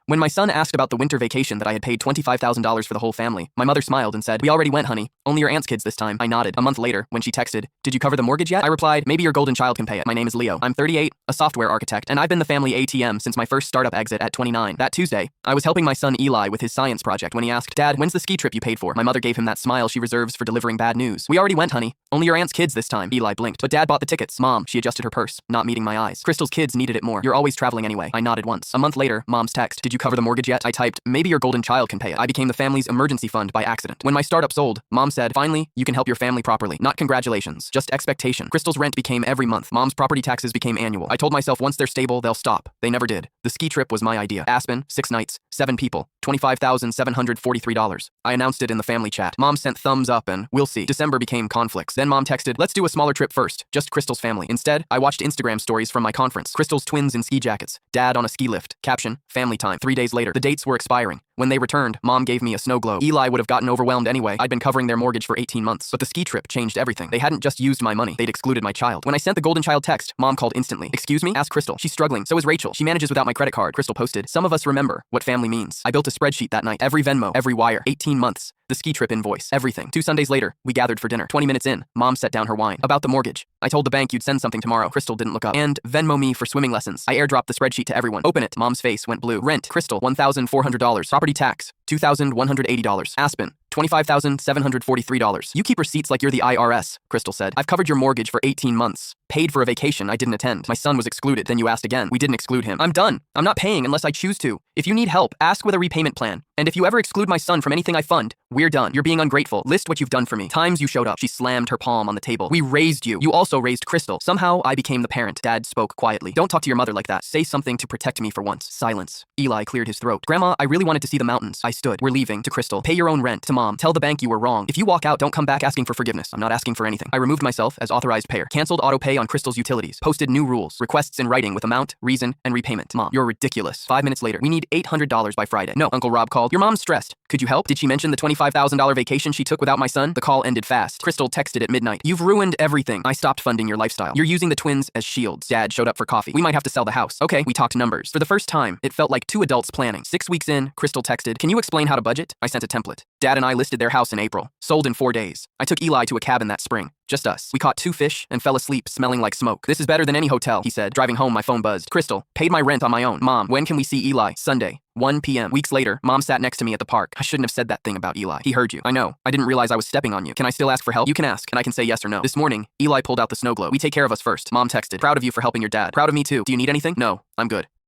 When my son asked about the winter vacation that I had paid $25,000 for the whole family, my mother smiled and said, "We already went, honey. Only your aunt's kids this time." I nodded. A month later, when she texted, "Did you cover the mortgage yet?" I replied, "Maybe your golden child can pay it. My name is Leo. I'm 38, a software architect, and I've been the family ATM since my first startup exit at 29. That Tuesday, I was helping my son Eli with his science project when he asked, "Dad, when's the ski trip you paid for?" My mother gave him that smile she reserves for delivering bad news. "We already went, honey. Only your aunt's kids this time." Eli blinked. "But Dad bought the tickets." "Mom," she adjusted her purse, not meeting my eyes. "Crystal's kids needed it more. You're always traveling anyway." I nodded once. A month later, Mom's text, "Did you cover the mortgage yet?" I typed, "Maybe your golden child can pay it." I became the family's emergency fund by accident. When my startup sold, Mom said, "Finally, you can help your family properly. Not congratulations, just expectation." Crystal's rent became every month. Mom's property taxes became annual. I told myself once they're stable, they'll stop. They never did. The ski trip was my idea. Aspen, 6 nights, 7 people, $25,743. I announced it in the family chat. Mom sent thumbs up and, "We'll see." December became conflicts. Then Mom texted, "Let's do a smaller trip first, just Crystal's family." Instead, I watched Instagram stories from my conference. Crystal's twins in ski jackets, Dad on a ski lift. Caption, "Family time." 3 days later, the dates were expiring. When they returned, Mom gave me a snow globe. Eli would have gotten overwhelmed anyway. I'd been covering their mortgage for 18 months. But the ski trip changed everything. They hadn't just used my money, they'd excluded my child. When I sent the golden child text, Mom called instantly. "Excuse me?" Asked Crystal. "She's struggling. So is Rachel. She manages without my credit card." Crystal posted, "Some of us remember what family means." I built a spreadsheet that night. Every Venmo, every wire. 18 months. The ski trip invoice. Everything. 2 Sundays later, we gathered for dinner. 20 minutes in, Mom set down her wine. "About the mortgage. I told the bank you'd send something tomorrow." Crystal didn't look up. "And Venmo me for swimming lessons." I airdropped the spreadsheet to everyone. "Open it." Mom's face went blue. Rent, Crystal, $1,400. Property tax, $2,180. Aspen, $25,743. "You keep receipts like you're the IRS, Crystal said. "I've covered your mortgage for 18 months. Paid for a vacation I didn't attend. My son was excluded." Then you asked again. "We didn't exclude him." "I'm done. I'm not paying unless I choose to. If you need help, ask with a repayment plan. And if you ever exclude my son from anything I fund, we're done. You're being ungrateful. List what you've done for me. Times you showed up." She slammed her palm on the table. "We raised you. You also raised Crystal." Somehow, I became the parent. Dad spoke quietly. "Don't talk to your mother like that. Say something to protect me for once." Silence. Eli cleared his throat. "Grandma, I really wanted to see the mountains." I stood. "We're leaving." To Crystal. "Pay your own rent." To Mom. "Tell the bank you were wrong. If you walk out, don't come back asking for forgiveness." "I'm not asking for anything." I removed myself as authorized payer. Canceled autopay on Crystal's utilities. Posted new rules. Requests in writing with amount, reason, and repayment. "Mom, you're ridiculous." 5 minutes later, "We need $800 by Friday." "No." Uncle Rob called. "Your mom's stressed. Could you help?" "Did she mention the $25,000 vacation she took without my son?" The call ended fast. Crystal texted at midnight. "You've ruined everything. I stopped funding your lifestyle. You're using the twins as shields." Dad showed up for coffee. "We might have to sell the house." "Okay." We talked numbers. For the first time, it felt like 2 adults planning. 6 weeks in, Crystal texted, "Can you explain how to budget?" I sent a template. Dad and I listed their house in April. Sold in 4 days. I took Eli to a cabin that spring. Just us. We caught 2 fish and fell asleep smelling like smoke. "This is better than any hotel," he said. Driving home, my phone buzzed. "Crystal, paid my rent on my own." "Mom, when can we see Eli?" "Sunday, 1 p.m. Weeks later, Mom sat next to me at the park. "I shouldn't have said that thing about Eli." "He heard you." "I know. I didn't realize I was stepping on you." "Can I still ask for help?" "You can ask, and I can say yes or no." This morning, Eli pulled out the snow globe. "We take care of us first." Mom texted, "Proud of you for helping your dad." "Proud of me too. Do you need anything?" "No, I'm good."